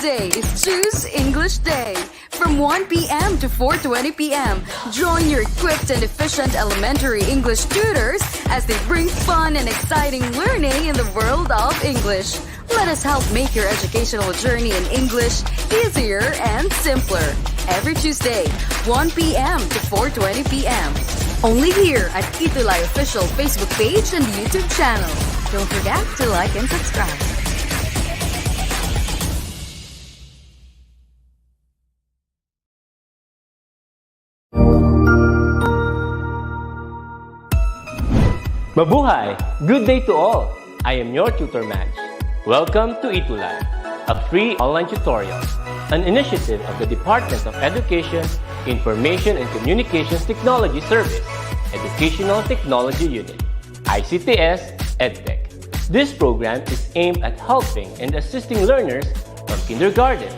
Tuesday is Choose English Day. From 1 p.m. to 4:20 p.m., join your equipped and efficient elementary English tutors as they bring fun and exciting learning in the world of English. Let us help make your educational journey in English easier and simpler. Every Tuesday, 1 p.m. to 4:20 p.m. Only here at ETUlay official Facebook page and YouTube channel. Don't forget to like and subscribe. Mabuhay! Good day to all! I am your tutor Madge. Welcome to ETUlay, a free online tutorial, an initiative of the Department of Education, Information and Communications Technology Service, Educational Technology Unit, ICTS EdTech. This program is aimed at helping and assisting learners from kindergarten,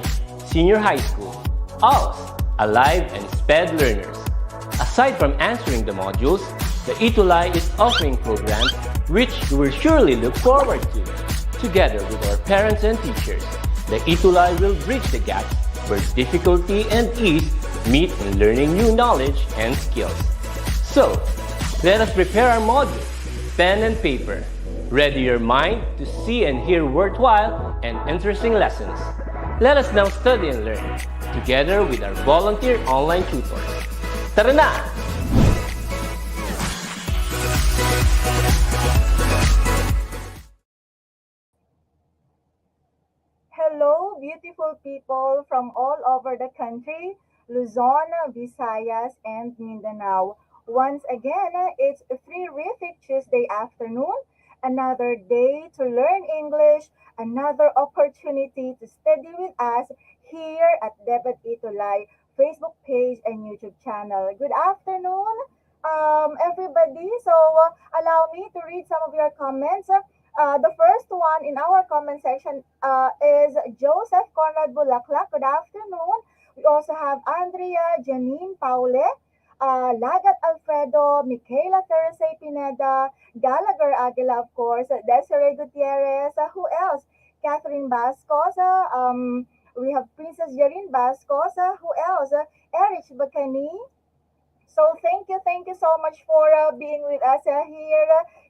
senior high school, ALS, Alive and SPED learners. Aside from answering the modules, the ETUlay is offering programs which you will surely look forward to. Together with our parents and teachers, the ETUlay will bridge the gaps where difficulty and ease meet in learning new knowledge and skills. So, let us prepare our modules, pen and paper. Ready your mind to see and hear worthwhile and interesting lessons. Let us now study and learn, together with our volunteer online tutors. Tara na! Hello, beautiful people from all over the country, Luzon, Visayas, and Mindanao. Once again, it's a terrific Tuesday afternoon, another day to learn English, another opportunity to study with us here at DepEd Educational Facebook page and YouTube channel. Good afternoon, everybody. So, allow me to read some of your comments. The first one in our comment section is Joseph Conrad Bulaklak. Good afternoon. We also have Andrea Janine Paule, Lagat Alfredo, Michaela Teresa Pineda, Gallagher Aguila, of course, Desiree Gutierrez. Who else? Catherine Bascos. We have Princess Yarin Bascos. Who else? Erich Bacani. So thank you so much for being with us here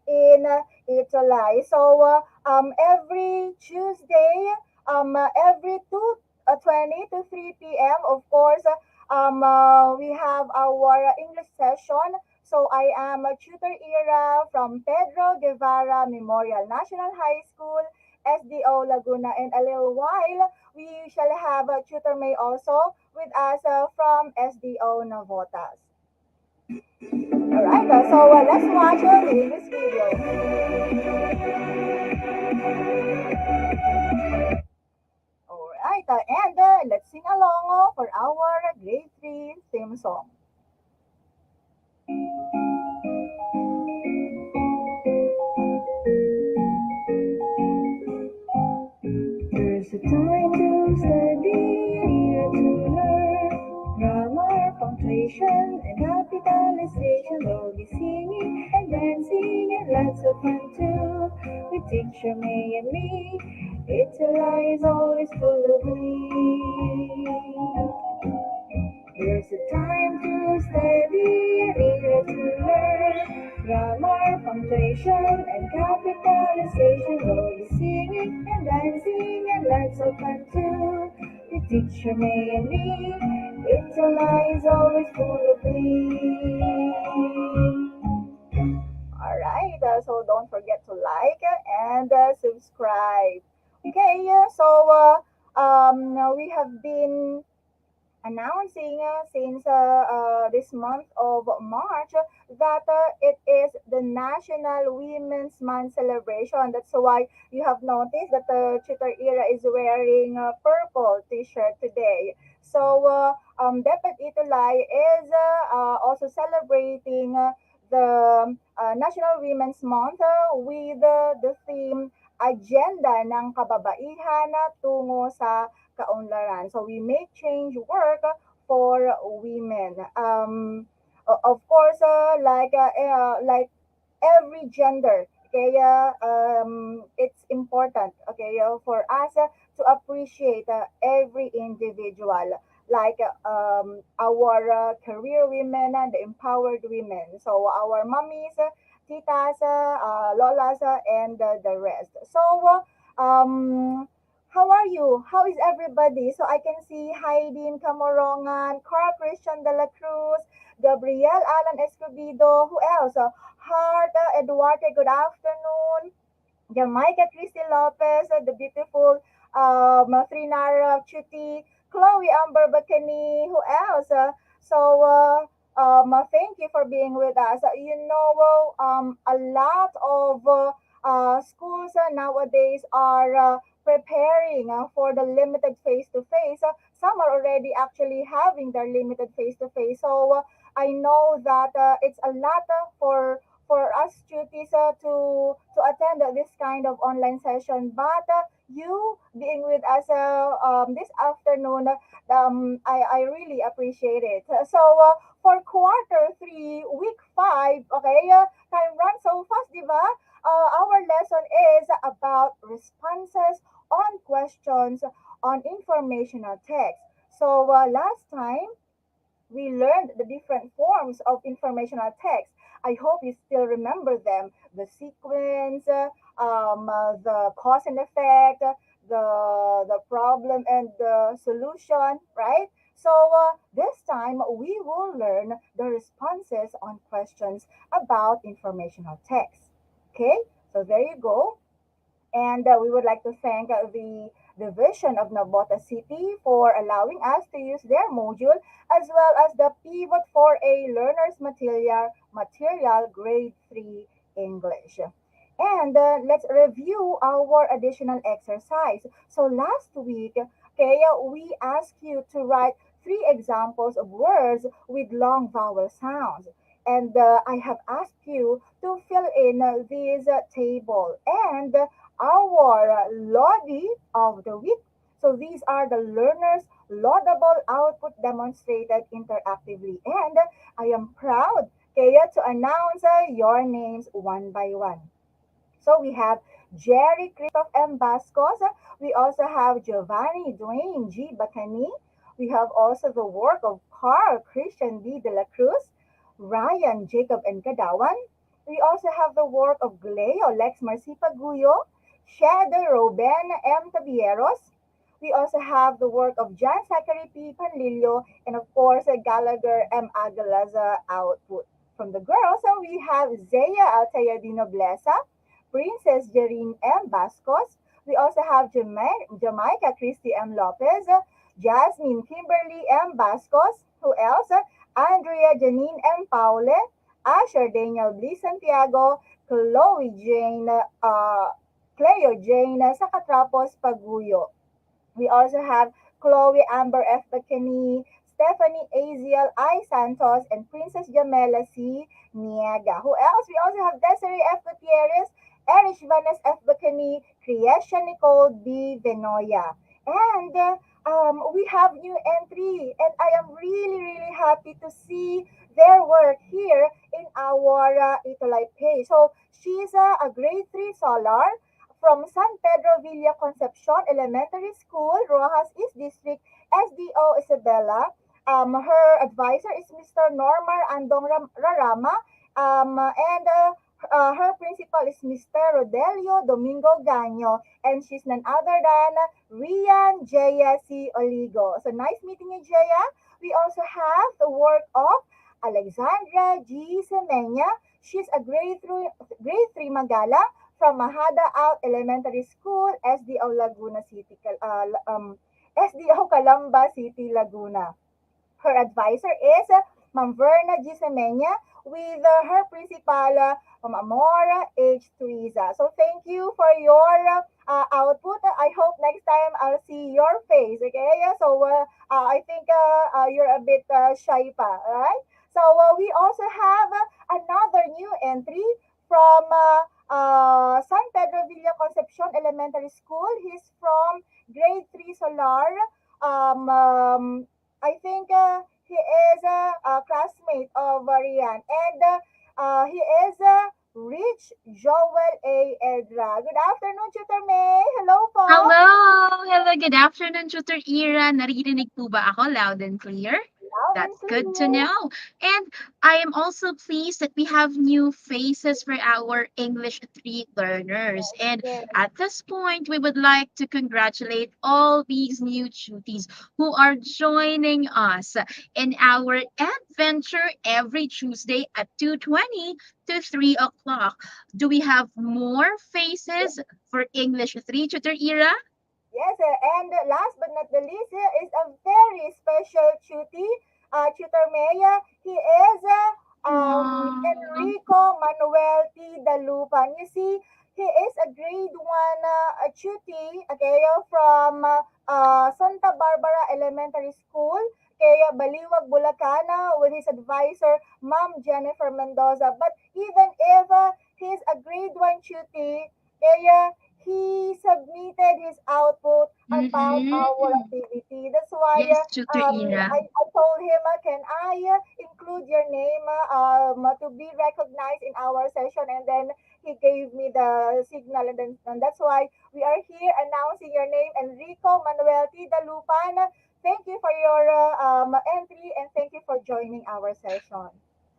in ETUlay. So every Tuesday, every 2:20 to 3 p.m. Of course, we have our English session. So I am a tutor Ira from Pedro Guevara Memorial National High School, SDO Laguna, and a little while we shall have a tutor May also with us from SDO Navotas. Alright, so let's watch this video. Alright, and let's sing along for our grade 3 theme song. There's a time to study, a year to learn. Grammar, punctuation, and capitalization. We'll be singing and dancing and lots of fun too. With teacher May and me, ETUlay is always full of glee. There's a time to study, a year to learn. Grammar, punctuation, and capitalization. We'll be singing and dancing and lots of fun too. With teacher May and me, ETUlay is always full of glee. Alright, so don't forget to like and subscribe. Okay, so we have been announcing since this month of March that it is the National Women's Month celebration. That's why you have noticed that Tutor Ira is wearing a purple t-shirt today. So DepEd Educational is also celebrating the National Women's Month with the theme Agenda ng Kababaihan tungo sa Kaunlaran. So we make change work for women. Of course, like every gender, okay, it's important, okay, for us to appreciate every individual, like our career women and the empowered women. So our mummies, titas, lolas, and the rest. So, how are you? How is everybody? So I can see Haydin Camorongan, Carl Christian de la Cruz, Gabriel Alan Escobedo. Who else? Hart Eduardo, good afternoon. Jamaica Christy Lopez, the beautiful Trinara Chuti, Chloe Amber Bacani, who else? Thank you for being with us. A lot of schools nowadays are preparing for the limited face-to-face. Some are already actually having their limited face-to-face. So I know that it's a lot for us students to attend this kind of online session. But you being with us this afternoon, I really appreciate it. For quarter three, week five, okay, time runs so fast, diba? Our lesson is about responses on questions on informational text. So last time, we learned the different forms of informational text. I hope you still remember them. The sequence, the cause and effect, the problem and the solution, right? So this time we will learn the responses on questions about informational text. Okay, so there you go. And we would like to thank the Division of Nabota City for allowing us to use their module as well as the Pivot for a Learner's Material Grade 3 English. And let's review our additional exercise. So last week, okay, we asked you to write three examples of words with long vowel sounds. And I have asked you to fill in this table. And our Lodi of the week. So these are the learners' laudable output demonstrated interactively. And I am proud, Kaya, to announce your names one by one. So we have Jerry Christoph M. Bascos. We also have Giovanni Dwayne G. Bacani. We have also the work of Carl Christian D. De La Cruz, Ryan Jacob and Kadawan. We also have the work of Gleo Lex Marcipa Guyo, Shadow Ruben M. Tabieros. We also have the work of John Zachary P. Panlilio, and of course, Gallagher M. Aguilar's output. From the girls, we have Zaya Altayadino Blesa, Princess Jerine M. Bascos. We also have Jamaica Christy M. Lopez, Jasmine Kimberly M. Bascos. Who else? Andrea Janine M. Paule, Asher Daniel B. Santiago, Chloe Jane, Cleo Jane Sakatrapos Paguyo. We also have Chloe Amber F. Bacani, Stephanie Aziel I. Santos, and Princess Jamela C. Niega. Who else? We also have Desiree F. Gutierrez, Erich Vanes F. Bacani, Kriesha Nicole B. Venoya. And we have new entry, and I am really happy to see their work here in our ETUlay page. So she's a grade 3 solar from San Pedro Villa Concepcion Elementary School, Rojas East District, SDO Isabela. Her advisor is Mr. Normar Andong Rarama, and her principal is Mr. Rodelio Domingo Gaño, and she's none other than Rian Jaya C. Oligo. So nice meeting you, Jaya. We also have the work of Alexandra G. Semenya. She's a grade 3 Magala from Mahada Out Elementary School, SDO Laguna City, SDO Calamba City, Laguna. Her advisor is Ma'am Verna G. Semenya with her principal, Ma'am Amora H. Teresa. So thank you for your output. I hope next time I'll see your face, okay? I think you're a bit shy pa, right? So we also have another new entry from San Pedro Villa Concepcion Elementary School. He's from grade 3 Solar. I think he is a classmate of Rian, and he is reach Joel A. Edra. Good afternoon, Tutor May. Hello po. Hello! Hello, good afternoon, Tutor Ira. Naririnig po ba ako loud and clear? Loud and That's good to clear. know. And I am also pleased that we have new faces for our English 3 learners. And Yes. at this point, we would like to congratulate all these new tuties who are joining us in our adventure every Tuesday at 2:20 to 3 o'clock. Do we have more faces for English 3, Tutor Ira? Yes, and last but not the least is a very special tutor Maya. He is Wow. Enrico Manuel T. Dalupan. You see, he is a grade 1 tutor, okay, from Santa Barbara Elementary School, kaya Baliwag, Bulacan, with his advisor, Ma'am Jennifer Mendoza. But even if he's a grade 1 tutor, kaya he submitted his output about our Mm-hmm. activity. That's why Yes, Tutor Ira. I told him, can I include your name to be recognized in our session? And then he gave me the signal, and that's why we are here announcing your name, Enrico Manuel T. Dalupan. Thank you for your entry and thank you for joining our session.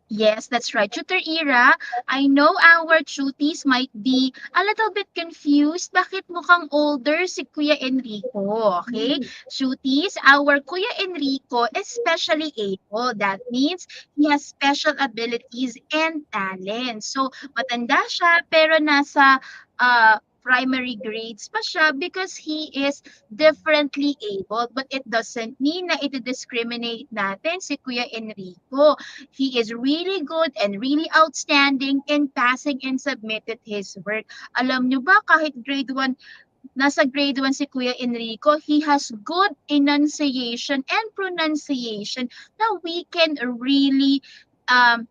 Yes, that's right. Tutor Ira, I know our tuties might be a little bit confused. Bakit mukhang older si Kuya Enrico? Okay? Tuties, our Kuya Enrico is specially able. That means he has special abilities and talent. So, matanda siya pero nasa primary grades pa siya because he is differently able. But it doesn't mean na iti-discriminate natin si Kuya Enrico. He is really good and really outstanding in passing and submitted his work. Alam nyo ba, kahit grade 1, nasa grade 1 si Kuya Enrico, he has good enunciation and pronunciation na we can really um,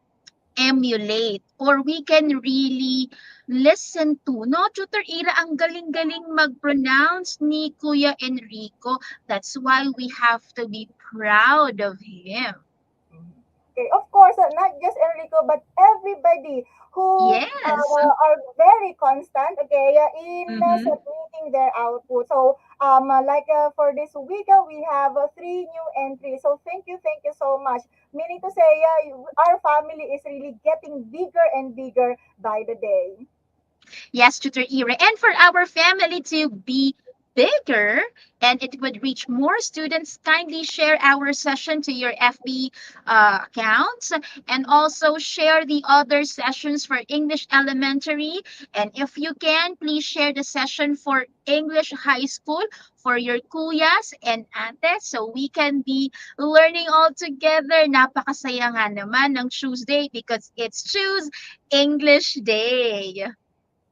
emulate or we can really listen to. No, Tutor Ira, ang galing-galing mag-pronounce ni Kuya Enrico. That's why we have to be proud of him. Okay, of course, not just Enrico, but everybody who Yes. are very constant, okay, in Mm-hmm. submitting their output. So, for this week, we have three new entries. So, thank you so much. Meaning to say, our family is really getting bigger and bigger by the day. Yes, Tutor Ira. And for our family to be bigger and it would reach more students, kindly share our session to your FB accounts and also share the other sessions for English Elementary. And if you can, please share the session for English High School for your kuyas and ates so we can be learning all together. Napakasaya nga naman ng Tuesday because it's Choose English Day.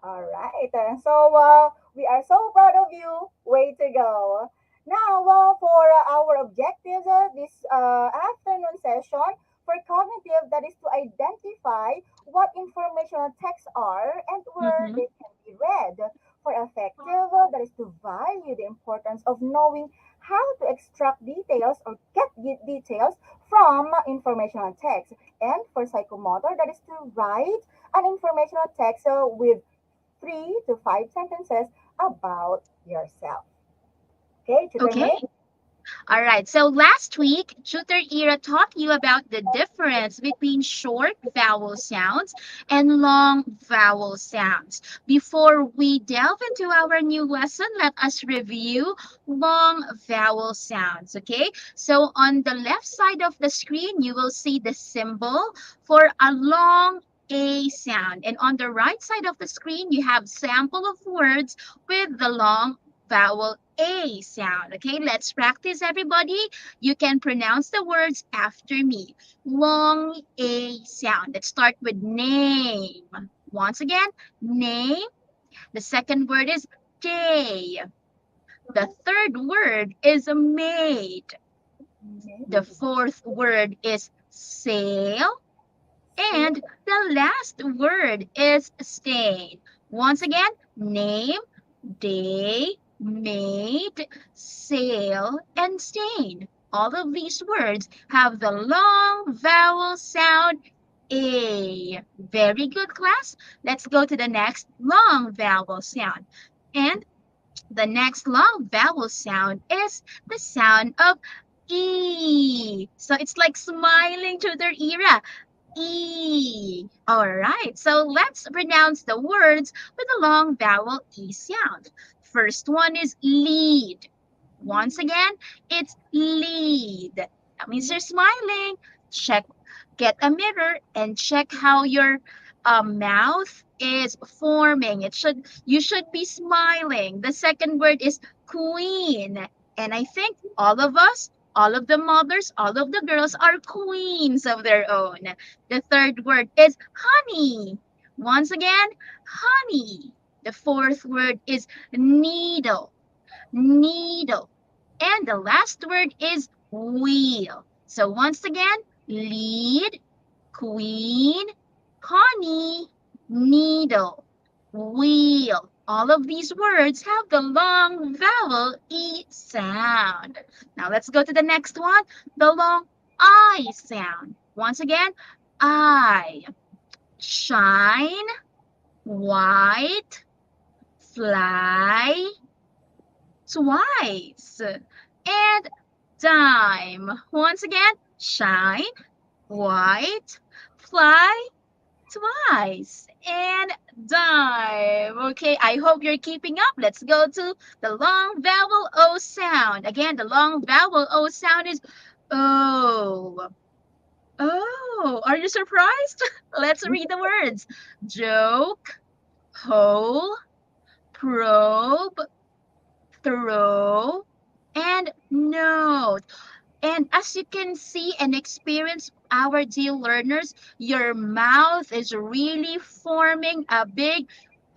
All right. So we are so proud of you. Way to go. Now, for our objectives this afternoon session, for cognitive, that is to identify what informational texts are and where Mhm. they can be read. For affective, that is to value the importance of knowing how to extract details or get details from informational text. And for psychomotor, that is to write an informational text with 3 to 5 sentences about yourself. Okay, Tutor Okay. May? All right. So last week, Tutor Ira taught you about the difference between short vowel sounds and long vowel sounds. Before we delve into our new lesson, let us review long vowel sounds. Okay. So on the left side of the screen, you will see the symbol for a long A sound. And on the right side of the screen, you have sample of words with the long vowel A sound. Okay, let's practice, everybody. You can pronounce the words after me. Long A sound. Let's start with name. Once again, name. The second word is day. The third word is made. The May. fourth word is sail. And the last word is stain. Once again, name, day, made, sail, and stain. All of these words have the long vowel sound A. Very good, class. Let's go to the next long vowel sound. And the next long vowel sound is the sound of E. So it's like smiling to their ear. E. All right, so let's pronounce the words with a long vowel E sound. First one is lead. Once again, it's lead. That means you're smiling. Check, get a mirror and check how your mouth is forming. You should be smiling. The second word is queen. And I think all of us, all of the mothers, all of the girls are queens of their own. The third word is honey. Once again, honey. The fourth word is needle. Needle. And the last word is wheel. So once again, lead, queen, honey, needle, wheel. All of these words have the long vowel E sound. Now let's go to the next one, the long I sound. Once again, I. Shine, white, fly, twice. And dime. Once again, shine, white, fly, twice, and dime. Okay, I hope you're keeping up. Let's go to the long vowel O sound. Again, the long vowel O sound is O. Oh, are you surprised? Let's read the words. Joke, hole, probe, throw, and note. And as you can see and experience, our dear learners, your mouth is really forming a big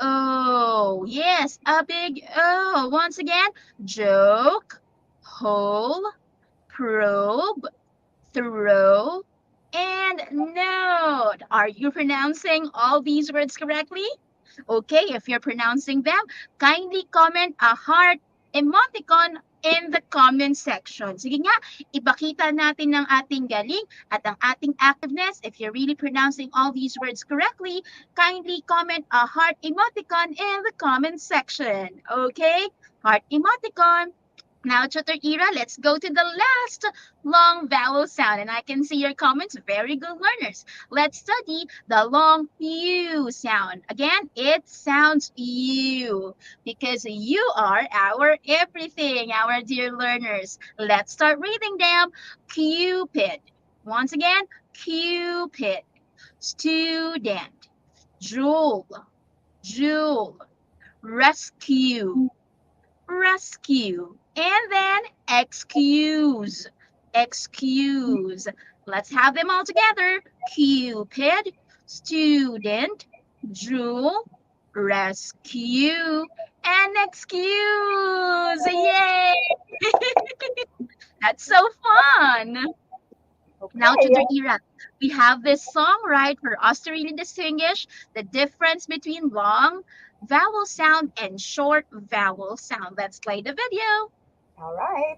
O. Yes, a big O. Once again, joke, hole, probe, throw, and note. Are you pronouncing all these words correctly? Okay, if you're pronouncing them, kindly comment a heart emoticon in the comment section. Sige nga, ipakita natin ng ating galing at ang ating activeness. If you're really pronouncing all these words correctly, kindly comment a heart emoticon in the comment section. Okay? Heart emoticon. Now, Tutor Ira, let's go to the last long vowel sound. And I can see your comments. Very good learners. Let's study the long U sound. Again, it sounds U because you are our everything, our dear learners. Let's start reading them. Cupid. Once again, Cupid. Student. Jewel. Jewel. Rescue. Rescue. And then excuse. Excuse. Let's have them all together. Cupid, student, jewel, rescue, and excuse. Yay! That's so fun. Now, Okay, Tutor Ira, we have this song, right, for us to really distinguish the difference between long vowel sound and short vowel sound. Let's play the video. all right.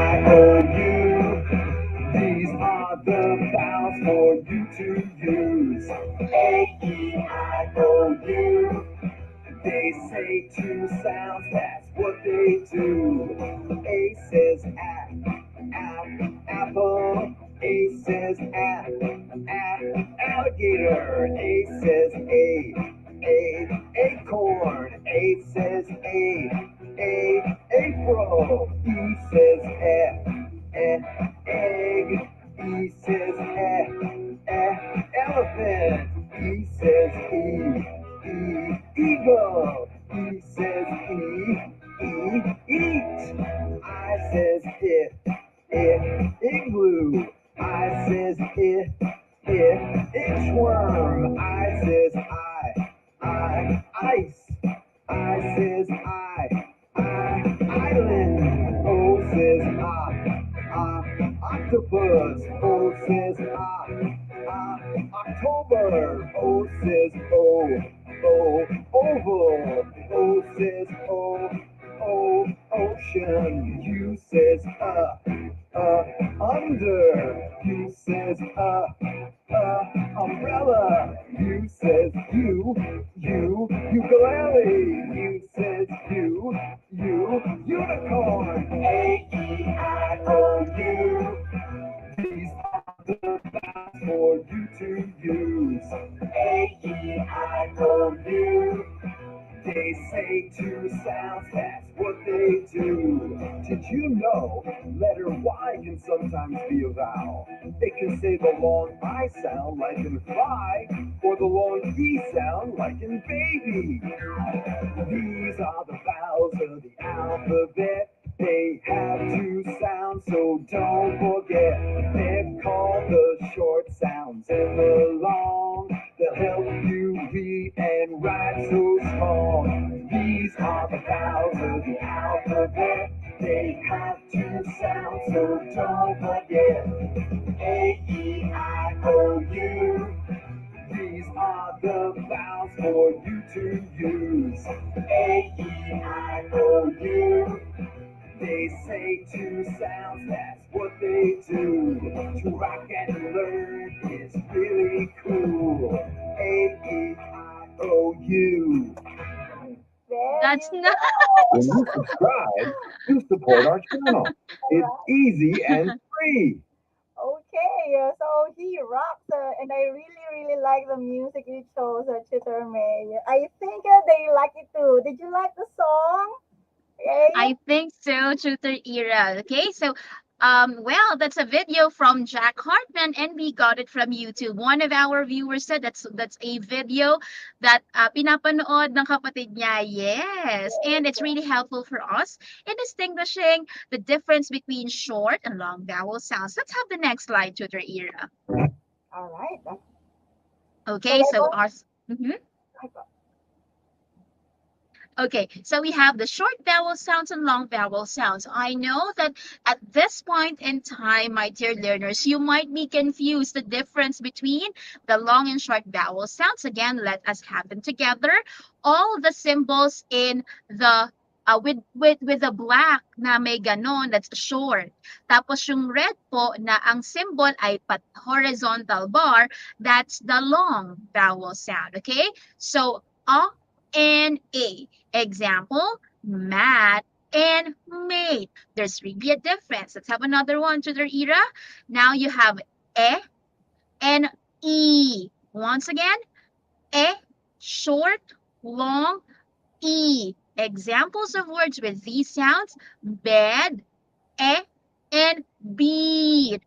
A-E-I-O-U. These are the vowels for you to use. A-E-I-O-U. They say two sounds, that's what they do. A says apple. A says alligator. A says acorn. A says April. E says egg. E says elephant. E says eagle. E says eat. I says igloo. I says inchworm. I says ice. I says island. O says octopus. O says October. O says U says ukulele. U says unicorn. A-E-I-O-U. These are the sounds for you to use. A-E-I-O-U. They say two sounds, that's what they do. Did you know letter Y can sometimes be a vowel? It can say the long I sound like in fly, or the long E sound like in baby. These are the vowels of the alphabet. They have two sounds, so don't forget. They're called the short sounds and the long. They'll help you read and write so strong. These are the vowels of the alphabet. They have two sounds, so don't forget. A-E-I-O-U. These are the vowels for you to use. A-E-I-O-U. They say two sounds, that's what they do. To rock and learn is really cool. A-E-I-O-U. There That's you not. When go. you subscribe, you support our channel. It's easy and free. Okay, so he rocks, and I really, really like the music you chose, Tutor May. I think they like it too. Did you like the song? Yay! I think so, Tutor Era. Okay, so well, that's a video from Jack Hartman, and we got it from YouTube. One of our viewers said that's a video that pinapanood ng kapatid niya. Yes, and it's really helpful for us in distinguishing the difference between short and long vowel sounds. Let's have the next slide, Tutor Era. All right. So Okay, we're so going. our. Mhm. Okay, so we have the short vowel sounds and long vowel sounds. I know that at this point in time, my dear learners, you might be confused the difference between the long and short vowel sounds. Again, let us have them together. All the symbols in the with the black na may ganon, that's short. Tapos yung red po na ang symbol ay horizontal bar, that's the long vowel sound. Okay, so and a. Example, mat and mate. There's really a difference. Let's have another one, Tutor Era. Now you have e and e. Once again, e, short, long, e. Examples of words with these sounds, bed, e, and bead.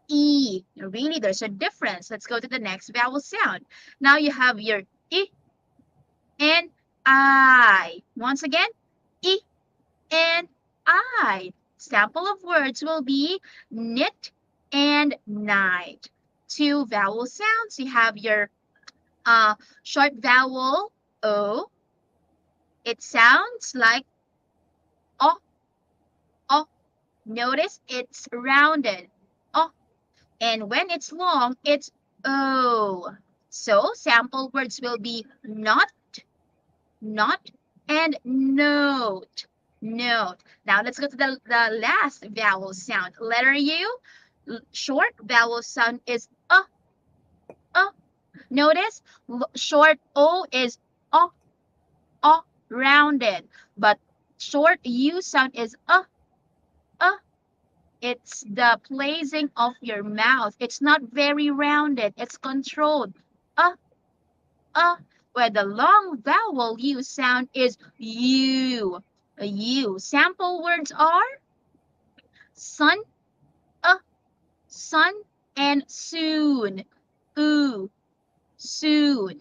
E. Really, there's a difference. Let's go to the next vowel sound. Now you have your I and I. Once again, I and I. Sample of words will be knit and night. Two vowel sounds. You have your short vowel O. It sounds like O, O. Notice it's rounded. O. And when it's long, it's O. So sample words will be not, and note. Note. Now let's go to the last vowel sound. Letter U, short vowel sound is uh. Notice short O is uh, rounded, but short U sound is uh. It's the placing of your mouth. It's not very rounded. It's controlled. Uh, where the long vowel U sound is U. U. Sample words are sun, sun, and soon. Ooh, soon.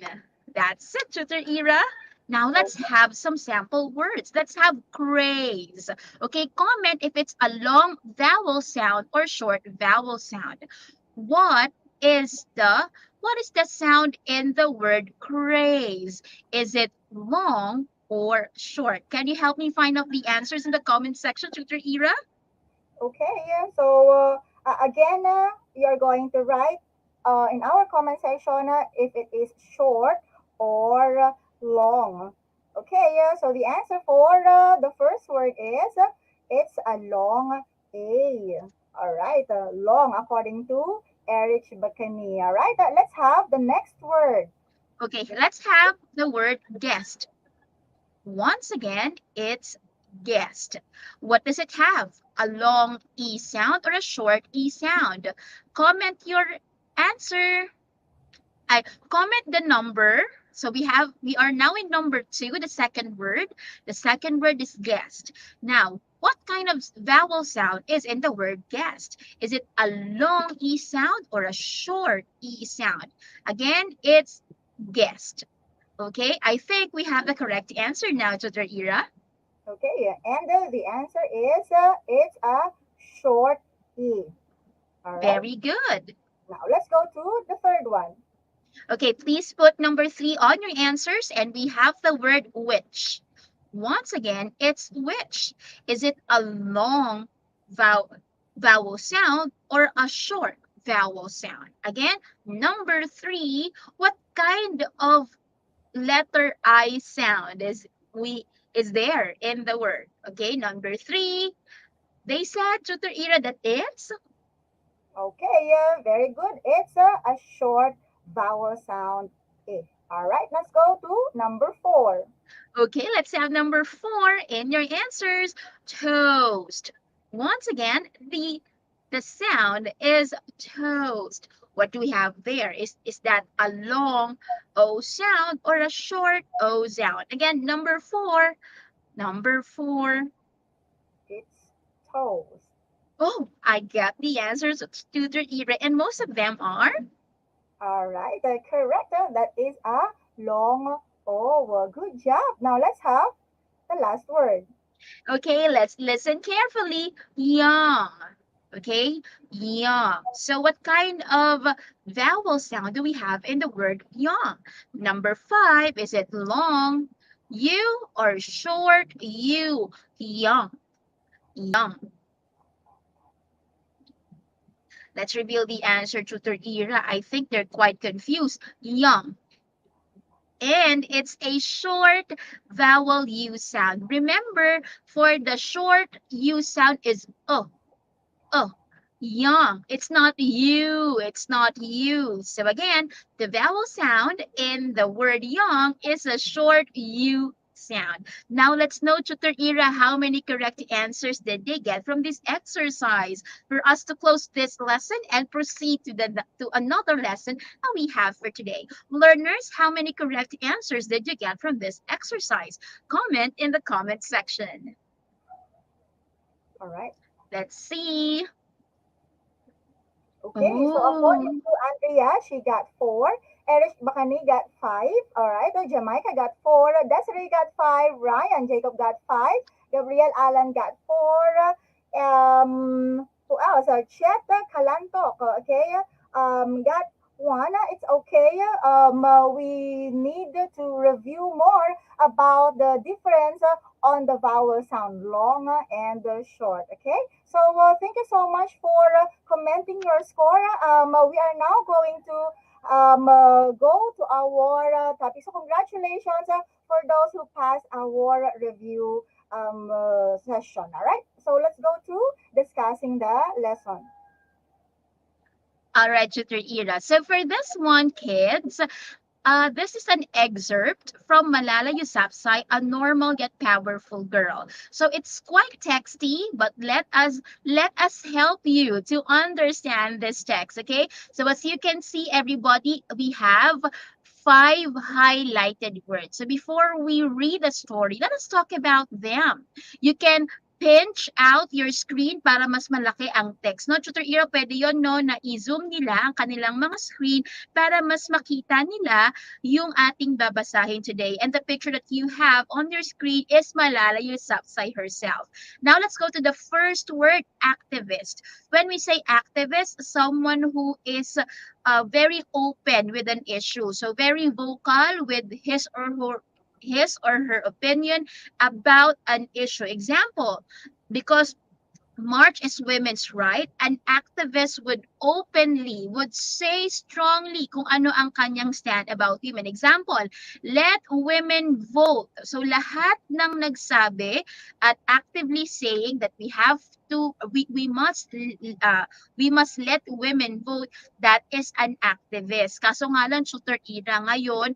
That's it, Tutor Era. Now let's have some sample words. Let's have craze. Okay, comment if it's a long vowel sound or short vowel sound. What is the what is the sound in the word craze? Is it long or short? Can you help me find out the answers in the comment section, Tutor Era? Okay, so again, you're going to write in our comment section if it is short or long. Okay, so the answer for the first word is it's a long A. All right, long according to Erich Bacani. All right, let's have the next word. Okay, let's have the word guest. Once again, it's guest. What does it have? A long E sound or a short E sound? Comment your answer. I comment the number. So we are now in number 2, the second word. The second word is guest. Now, what kind of vowel sound is in the word guest? Is it a long E sound or a short E sound? Again, it's guest. Okay, I think we have the correct answer now, Tutor Ira. Okay, and the answer is it's a short E. All right, Very good. now let's go to the third one. Okay, please put number 3 on your answers, and we have the word which. Once again, it's which. Is it a long vowel, vowel sound or a short vowel sound? Again, number 3, what kind of letter I sound is there in the word? Okay, number 3, they said, Tutor Ira, that it's Okay, very good. It's a short vowel sound E. All right, let's go to number 4. okay. Let's have number 4 in your answers. Toast. Once again, the sound is toast. What do we have there? Is that a long O sound or a short O sound? Again, number 4. Number 4. It's toast. Oh, I got the answers to the era, and most of them are. All right, correct. That is a long O. Well, good job. Now let's have the last word. Okay, let's listen carefully. Young. Okay, young. So what kind of vowel sound do we have in the word young? Number 5, is it long, U, or short, U? Young, young. Let's reveal the answer to third era. I think they're quite confused. Young. And it's a short vowel U sound. Remember, for the short U sound is oh, young. It's not you. It's not you. So again, the vowel sound in the word young is a short U sound. Now let's know, Tutor Ira, how many correct answers did they get from this exercise for us to close this lesson and proceed to another lesson that we have for today. Learners, how many correct answers did you get from this exercise? Comment in the comment section. All right. Let's see. Okay, so according Oh. to Andrea, she got 4. Erich Bacani got 5. All right, Jamaica got 4. Desiree got 5. Ryan Jacob got 5. Gabriel Alan got 4. Who else? Chet Kalantok, okay, got 1. It's okay. We need to review more about the difference on the vowel sound, long and short, okay? So thank you so much for commenting your score. We are now going to go to our topic. So congratulations for those who passed our review session. All right. So let's go to discussing the lesson. All right, Tutor Ira. So for this one, kids, this is an excerpt from Malala Yousafzai, A Normal Yet Powerful Girl. So it's quite texty, but let us help you to understand this text, okay? So as you can see, everybody, we have 5 highlighted words. So before we read the story, let us talk about them. You can pinch out your screen para mas malaki ang text. No, Tutor Ira, pwede yun, no, na i-zoom nila ang kanilang mga screen para mas makita nila yung ating babasahin today. And the picture that you have on your screen is Malala Yousafzai herself. Now let's go to the first word, activist. When we say activist, someone who is very open with an issue. So very vocal with his or her opinion about an issue. Example, because March is women's right, an activist would say strongly kung ano ang kanyang stand about women. Example, let women vote. So lahat ng nagsabi at actively saying that we have we must let women vote. That is an activist. Kaso nga lang, Tutor Ira, ngayon,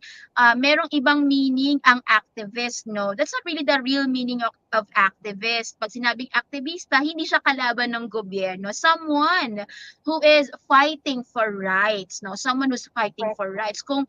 merong ibang meaning ang activist, no? That's not really the real meaning of activist. Pag sinabing aktivista, hindi siya kalaban ng gobyerno. Someone who is fighting for rights, no? Someone who's fighting Correct. for rights. Kung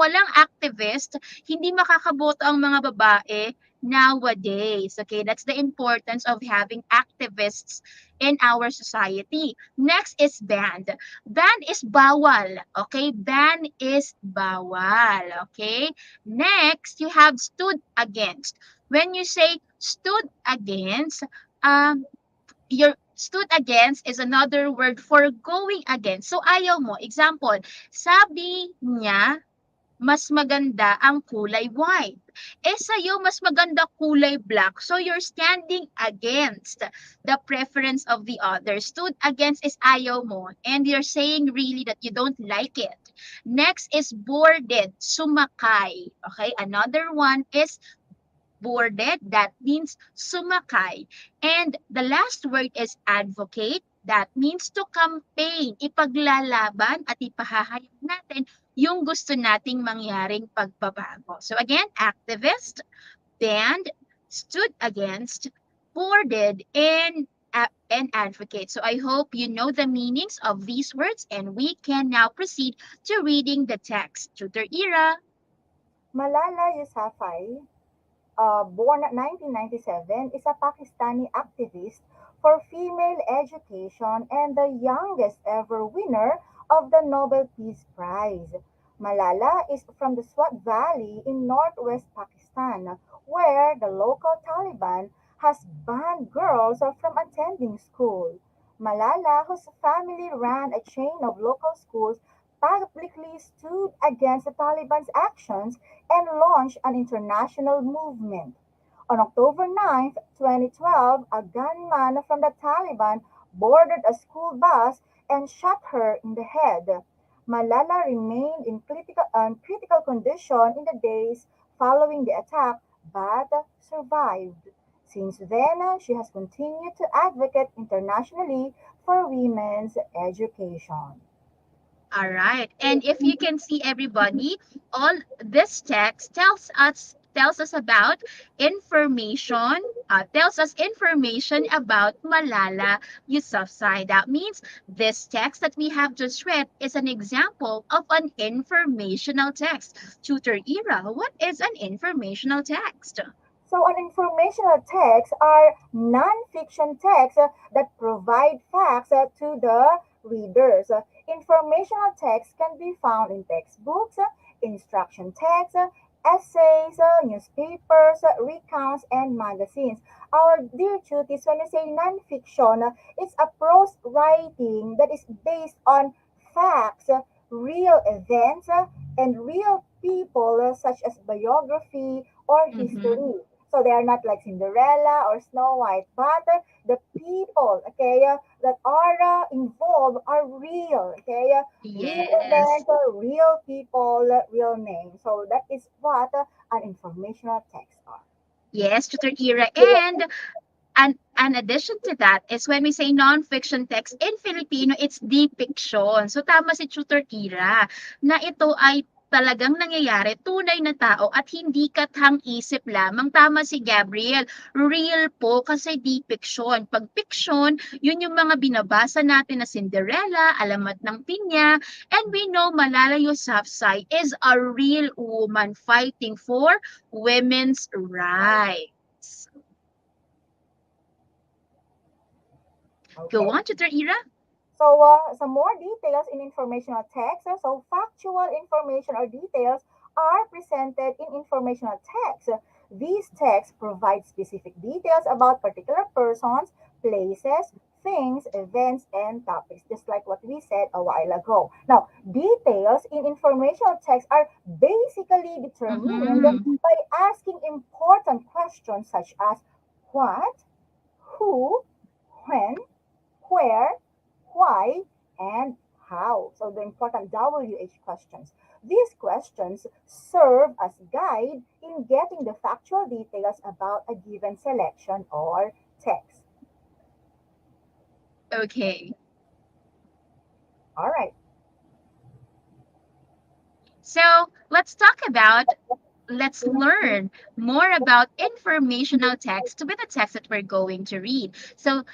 walang activist, hindi makakaboto ang mga babae nowadays. Okay, that's the importance of having activists in our society. Next is ban. Ban is bawal. Okay, ban is bawal. Okay, next you have stood against. When you say stood against, your stood against is another word for going against. So ayaw mo. Example, sabi niya mas maganda ang kulay white. Eh sa'yo, mas maganda kulay black. So you're standing against the preference of the other. Stood against is ayaw mo. And you're saying really that you don't like it. Next is boarded, sumakay. Okay, another one is boarded, that means sumakay. And the last word is advocate, that means to campaign, ipaglalaban at ipahahayag natin yung gusto nating mangyaring pagbabago. So again, activist, banned, stood against, boarded, and advocate. So I hope you know the meanings of these words and we can now proceed to reading the text. Tutor Ira. Malala Yousafzai, born at 1997, is a Pakistani activist for female education and the youngest ever winner of the Nobel Peace Prize. Malala is from the Swat Valley in northwest Pakistan, where the local Taliban has banned girls from attending school. Malala, whose family ran a chain of local schools, publicly stood against the Taliban's actions and launched an international movement. On October 9, 2012, a gunman from the Taliban boarded a school bus and shot her in the head. Malala remained in critical condition in the days following the attack but survived. Since then, she has continued to advocate internationally for women's education. All right. And if you can see everybody, all this text tells us about information, tells us information about Malala Yousafzai. That means this text that we have just read is an example of an informational text. Tutor Ira, what is an informational text? So, an informational texts are non-fiction texts that provide facts to the readers. Informational texts can be found in textbooks, instruction texts, essays, newspapers, recounts, and magazines. Our dear cuties, when we say non-fiction, it's a prose writing that is based on facts, real events, and real people, such as biography or Mm-hmm. history. So they are not like Cinderella or Snow White, but the people, okay, that are involved are real, okay, real Yes. events, real people, real names. So that is what an informational text are. Yes, Tutor Ira. And an addition to that is when we say non-fiction text in Filipino, it's depiction. So tama si Tutor Kira na ito ay talagang nangyayari, tunay na tao at hindi kathang-isip lamang. Tama si Gabriel, real po kasi depiction. Pag fiction, yun yung mga binabasa natin na Cinderella, Alamat ng Pinya, and we know Malala Yousafzai is a real woman fighting for women's rights. Go Okay. on, Tutor Ira. So, some more details in informational text. So, factual information or details are presented in informational text. These texts provide specific details about particular persons, places, things, events, and topics, just like what we said a while ago. Now, details in informational text are basically determined Mm-hmm. by asking important questions such as what, who, when, where, why, and how. So the important WH questions. These questions serve as guide in getting the factual details about a given selection or text. Okay. All right. So let's learn more about informational text with the text that we're going to read. So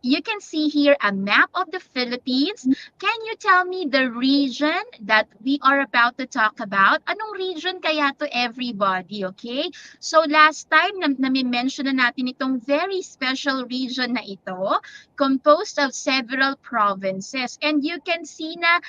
you can see here a map of the Philippines. Can you tell me the region that we are about to talk about? Anong region kaya to everybody, okay? So last time nami-mention na natin itong very special region na ito, composed of several provinces. And you can see na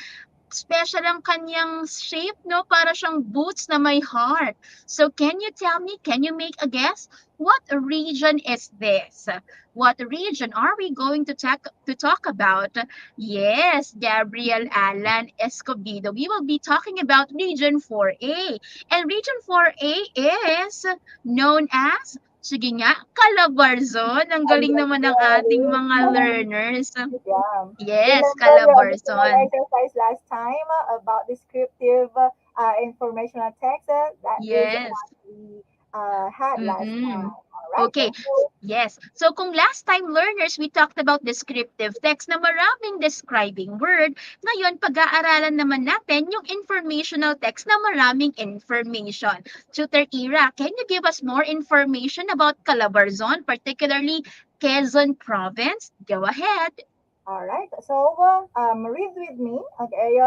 special ang kanyang shape, no? Para siyang boots na may heart. So can you tell me, can you make a guess? What region is this? What region are we going to talk about? Yes, Gabriel Alan Escobedo. We will be talking about Region 4A. And Region 4A is known as, sige nga, Calabarzon. Ang Oh, galing yes, naman ng ating mga very. learners. Yeah. Yes, Remember your additional Calabarzon. exercise last time about descriptive informational text? That is Yes. what we had last Mm-mm. time. All right. Okay. Yes. So kung last time learners, we talked about descriptive text na maraming describing word. Ngayon, pag-aaralan naman natin yung informational text na maraming information. Tutor Ira, can you give us more information about Calabarzon, particularly Quezon Province? Go ahead. All right. So read with me, okay,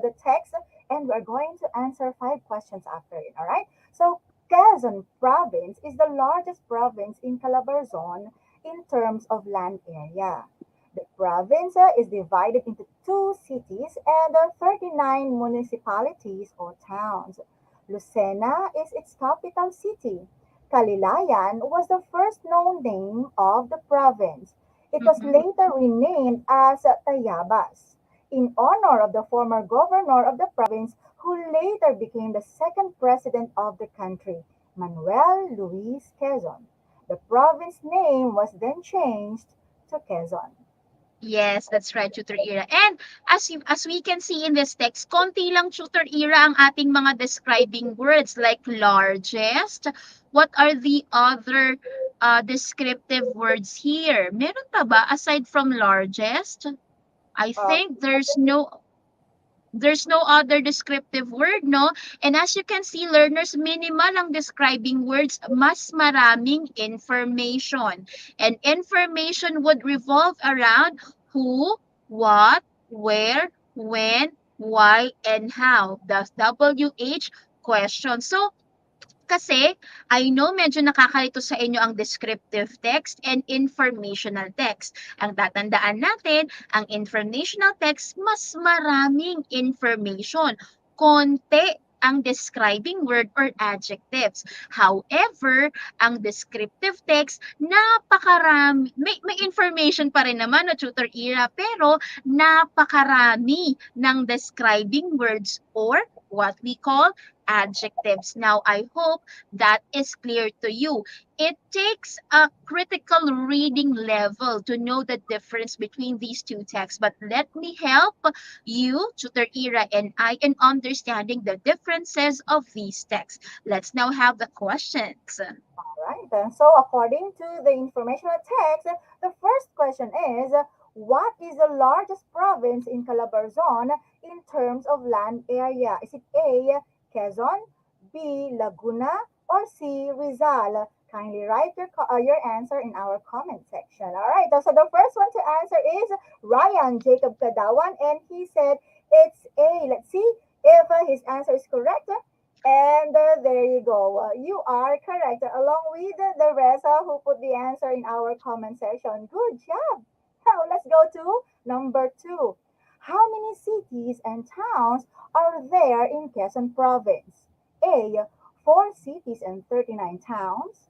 the text, and we're going to answer 5 questions after it. All right. So Quezon Province is the largest province in Calabarzon in terms of land area. The province is divided into 2 cities and 39 municipalities or towns. Lucena is its capital city. Kalilayan was the first known name of the province. It was Mm-mm. later renamed as Tayabas in honor of the former governor of the province who later became the second president of the country, Manuel Luis Quezon. The province name was then changed to Quezon. Yes, that's right, Tutor Ira. And as we can see in this text, konti lang Tutor Ira ang ating mga describing words like largest. What are the other descriptive words here? Meron pa ba aside from largest? I Uh, think there's no other descriptive word, no? And as you can see, learners, minimal ang describing words, mas maraming information. And information would revolve around who, what, where, when, why, and how. The WH question. So, kasi, I know medyo nakakalito sa inyo ang descriptive text and informational text. Ang tatandaan natin, ang informational text, mas maraming information. Konti ang describing word or adjectives. However, ang descriptive text, napakarami. May information pa rin naman, no, Tutor Ira, pero napakarami ng describing words or what we call adjectives. Now, I hope that is clear to you. It takes a critical reading level to know the difference between these two texts. But let me help you, Tutor Ira, and I in understanding the differences of these texts. Let's now have the questions. Right. So, according to the informational text, the first question is what is the largest province in Calabarzon in terms of land area? Is it A, Quezon, B, Laguna, or C, Rizal? Kindly write your answer in our comment section. All right. So, the first one to answer is Ryan Jacob Kadawan, and he said it's A. Let's see if his answer is correct. And there you go. You are correct, along with the rest who put the answer in our comment section. Good job. Now let's go to number 2. How many cities and towns are there in Quezon Province? A. 4 cities and 39 towns.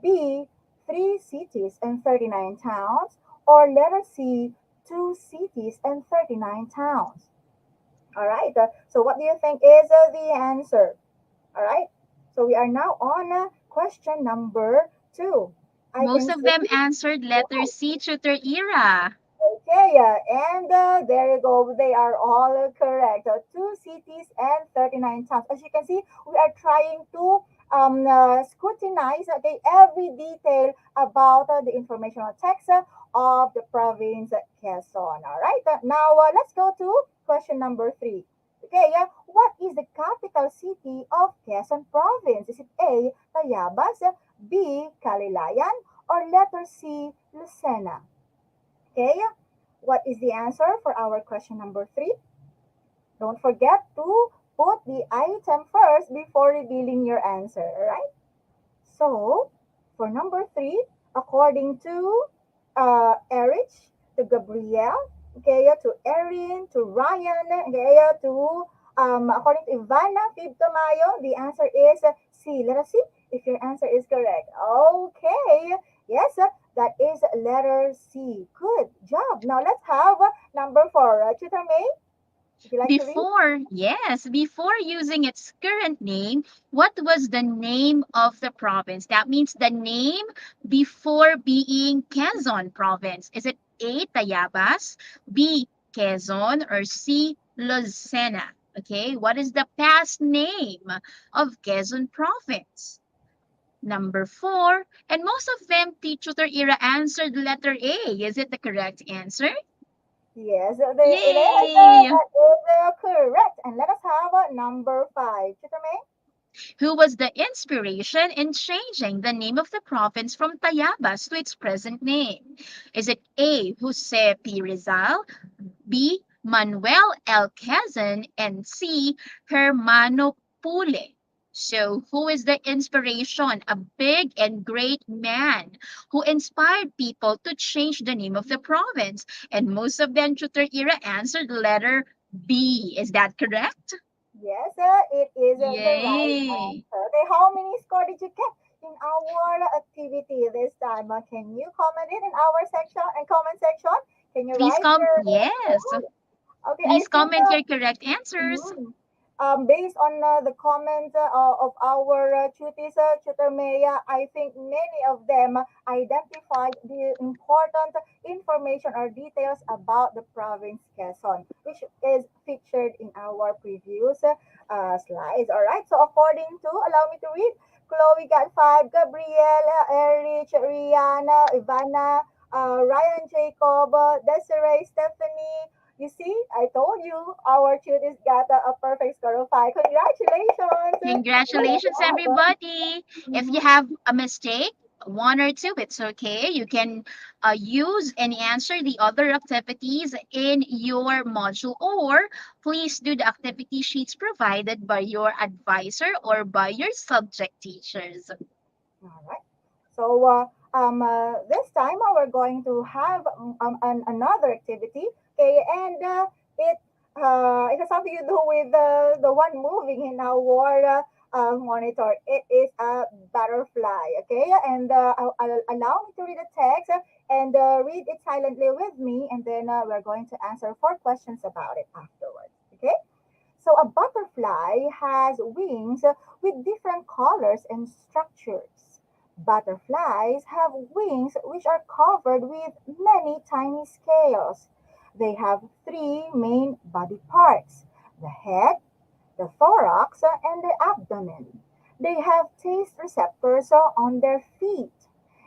B. 3 cities and 39 towns. Or letter C. 2 cities and 39 towns. All right. So what do you think is the answer? All right. So we are now on question number 2. I Most can of see. them answered letter Right. C, Tutor Ira. Okay, and there you go. They are all correct. 2 cities and 39 towns. As you can see, we are trying to scrutinize every detail about the informational text of the province Quezon. All right. Now let's go to question number three. Okay, what is the capital city of Quezon province? Is it A, Tayabas, B, Calilayan, or letter C, Lucena? Okay, what is the answer for our question number three? Don't forget to put the item first before revealing your answer, alright? So, for number three, according to Erich, to Gabrielle, okay, to Erin, to Ryan, okay, to according to Ivana Fibtomayo, the answer is C. Let us see if your answer is correct. Okay, yes, that is letter C. Good job. Now let's have number four. Tutor May, would you like to read? Before using its current name, what was the name of the province? That means the name before being Quezon province. Is it A, Tayabas, B, Quezon, or C, Lucena? Okay, what is the past name of Quezon province? Number four, and most of them, Tutor Ira, answered letter A. Is it the correct answer? Yes, it is. Yay! That is correct. And let us have number five. Tutor May? Who was the inspiration in changing the name of the province from Tayabas to its present name? Is it A. Jose P. Rizal, B. Manuel L. Quezon, and C. Hermano Pule? So, who is the inspiration? A big and great man who inspired people to change the name of the province. And most of them, Tutor Ira, answered letter B. Is that correct? Yes, it is the right Yay! answer. Okay, how many score did you get in our activity this time? Can you comment it in our section and comment section? Can you Please write come. your Yes. score? Okay, I Please think comment your correct answers. mhm. Based on the comments of our tuties, Tutor Maya, I think many of them identified the important information or details about the province Quezon, which is featured in our previous slides. All right, so according to, allow me to read, Chloe got five, Gabriela, Erich, Rihanna, Ivana, Ryan Jacob, Desiree, Stephanie, you see, I told you our tutors got a perfect score of five. Congratulations! Good Congratulations, job. everybody. If you Mhm. have a mistake, one or two, it's okay. You can use and answer the other activities in your module, or please do the activity sheets provided by your advisor or by your subject teachers. All right. So this time we're going to have another activity. Okay, and it has something to do with the one moving in our monitor. It is a butterfly. Okay, and allow me to read the text and read it silently with me, and then we're going to answer four questions about it afterwards. Okay. So a butterfly has wings with different colors and structures. Butterflies have wings which are covered with many tiny scales. They have three main body parts: the head, the thorax, and the abdomen. They have taste receptors on their feet.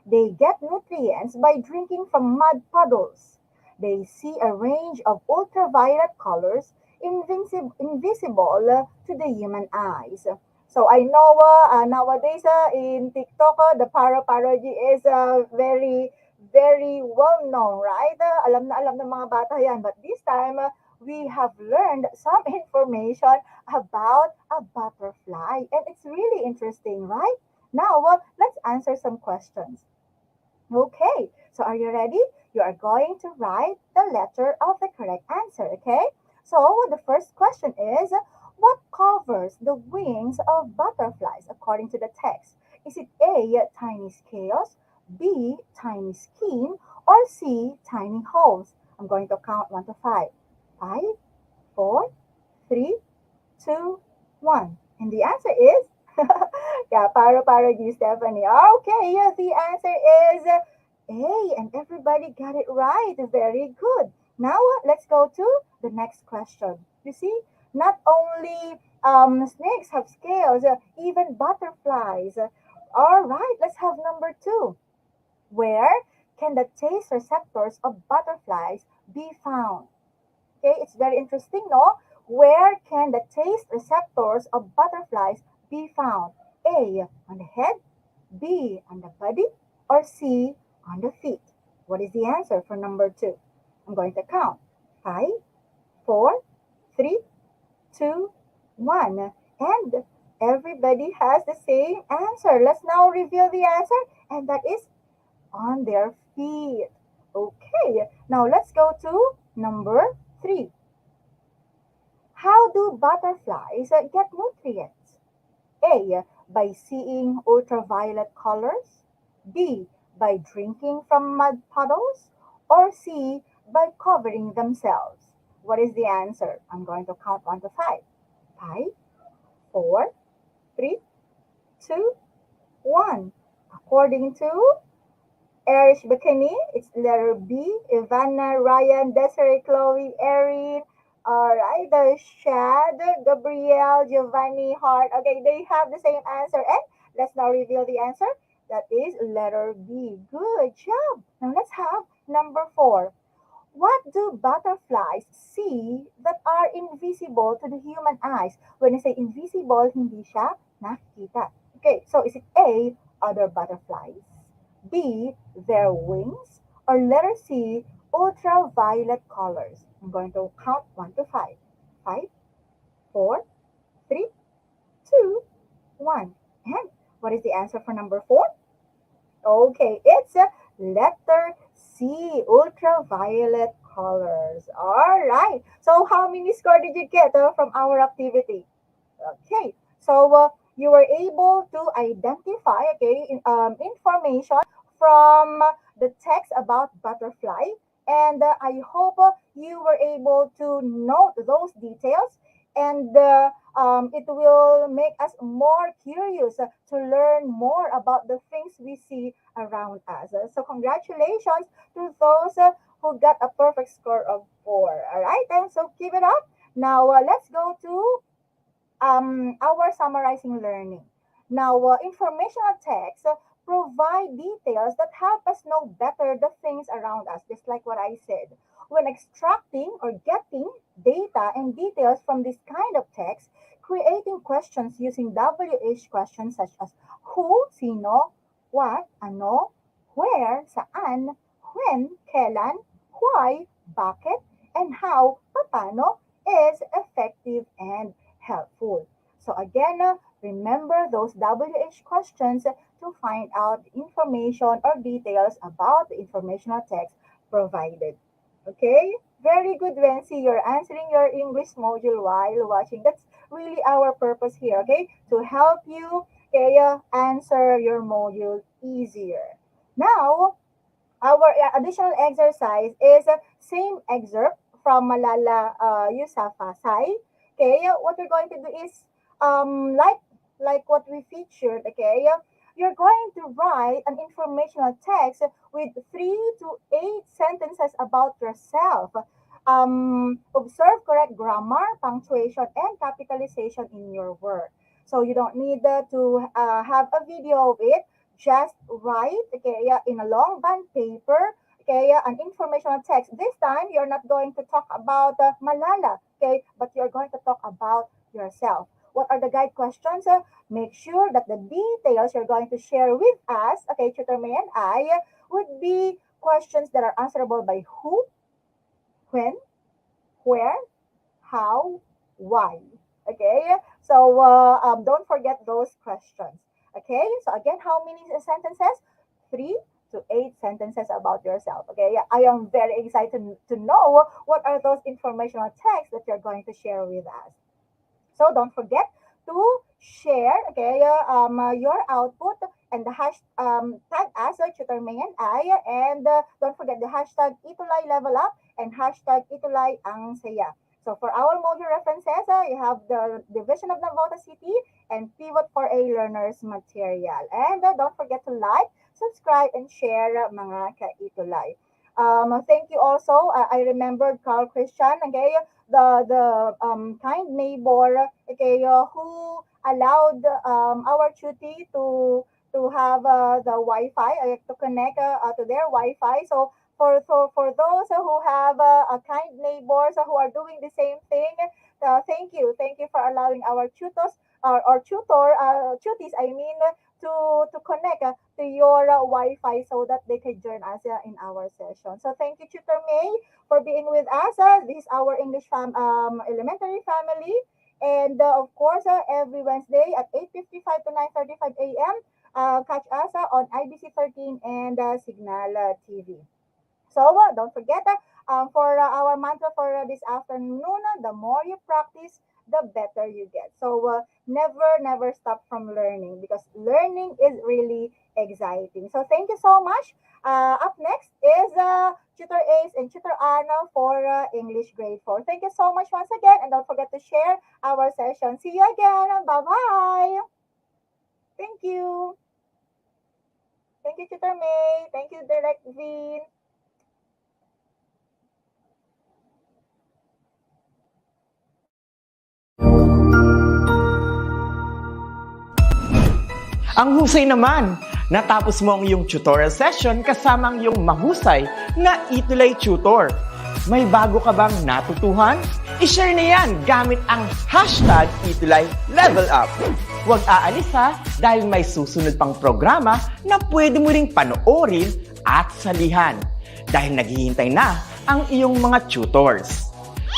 They get nutrients by drinking from mud puddles. They see a range of ultraviolet colors invisible to the human eyes. So I know nowadays in TikTok, the parody is very well known, right? Alam na alam ng mga bata yan. But this time, we have learned some information about a butterfly. And it's really interesting, right? Now, let's answer some questions. Okay, so are you ready? You are going to write the letter of the correct answer, okay? So the first question is, what covers the wings of butterflies according to the text? Is it A, tiny scales, B, tiny skin, or C, tiny holes? I'm going to count 1 to 5. 5, 4, 3, 2, 1. And the answer is, yeah, para you, Stephanie. Okay, yeah, the answer is A, and everybody got it right. Very good. Now let's go to the next question. You see, not only snakes have scales, even butterflies. All right, let's have number two. Where can the taste receptors of butterflies be found? Okay, it's very interesting, no? Where can the taste receptors of butterflies be found? A, on the head, B, on the body, or C, on the feet? What is the answer for number two? I'm going to count. Five, four, three, two, one. And everybody has the same answer. Let's now reveal the answer, and that is on their feet. Okay, now let's go to number three. How do butterflies get nutrients? A, by seeing ultraviolet colors. B, by drinking from mud puddles. Or C, by covering themselves. What is the answer? I'm going to count 1 to 5. 5, 4, 3, 2, 1. According to Erish Bikini, it's letter B. Ivana, Ryan, Desiree, Chloe, Erin. Alright, the Shad, Gabrielle, Giovanni, Hart. Okay, they have the same answer. And let's now reveal the answer. That is letter B. Good job. Now let's have number 4. What do butterflies see that are invisible to the human eyes? When I say invisible, hindi siya nakikita. Okay, so is it A, other butterflies, B, their wings, or letter C, ultraviolet colors? I'm going to count 1 to 5. 5, 4, 3, 2, 1. And what is the answer for number 4? Okay, it's a letter C, ultraviolet colors. All right. So how many score did you get from our activity? Okay, so you were able to identify, okay, information from the text about butterfly, and I hope you were able to note those details, and it will make us more curious to learn more about the things we see around us. So congratulations to those who got a perfect score of 4. All right, and so keep it up. Now let's go to our summarizing learning. Now, informational texts provide details that help us know better the things around us, just like what I said. When extracting or getting data and details from this kind of text, creating questions using WH questions such as who, sino, what, ano, where, saan, when, kailan, why, bakit, and how, paano is effective and helpful. So again, remember those WH questions to find out information or details about the informational text provided. Okay? Very good, Wency. You're answering your English module while watching. That's really our purpose here, okay? To help you, okay, answer your module easier. Now, our additional exercise is same excerpt from Malala Yousafzai. Okay, what you're going to do is like what we featured. Okay, you're going to write an informational text with 3 to 8 sentences about yourself. Observe correct grammar, punctuation, and capitalization in your work. So you don't need to have a video of it, just write, okay, yeah, in a long band paper, okay, yeah, an informational text. This time, you're not going to talk about Malala, okay, but you're going to talk about yourself. What are the guide questions? Make sure that the details you're going to share with us, okay, Tutor May and I, would be questions that are answerable by who, when, where, how, why. Okay, so don't forget those questions. Okay, so again, how many sentences? 3 to 8 sentences about yourself. Okay, yeah, I am very excited to know what are those informational texts that you're going to share with us. So don't forget to share, okay, your output and the tag us, Tutor May and I, and don't forget the hashtag ETUlay level up and hashtag ETUlay ang saya. So for our module references, you have the Division of Navota City and Pivot for a Learner's material. And don't forget to like, subscribe, and share mga ka-ETUlay. Thank you also. I remembered Carl Christian, okay, the kind neighbor, okay, who allowed our tutor to have the Wi-Fi, to connect to their Wi-Fi. So for those who have kind neighbors who are doing the same thing, thank you for allowing our tutors or tuties, I mean, to connect to your Wi-Fi so that they can join us in our session. So thank you, Tutor May, for being with us. This is our English elementary family. And of course, every Wednesday at 8:55 to 9:35 a.m., catch us on IBC 13 and Signal TV. So don't forget, for our mantra for this afternoon, the more you practice, the better you get. So never stop from learning, because learning is really exciting. So thank you so much. Up next is Tutor Ace and Tutor Anna for English Grade 4. Thank you so much once again, and don't forget to share our session. See you again. Bye-bye. Thank you. Thank you, Tutor May. Thank you, Direct Vin. Ang husay naman! Natapos mo ang iyong tutorial session kasama ang iyong mahusay na ETUlay tutor. May bago ka bang natutuhan? I-share na yan gamit ang hashtag ETUlay Level Up. Huwag aalis ha, dahil may susunod pang programa na pwede mo ring panoorin at salihan. Dahil naghihintay na ang iyong mga tutors.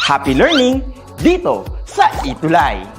Happy learning dito sa ETUlay!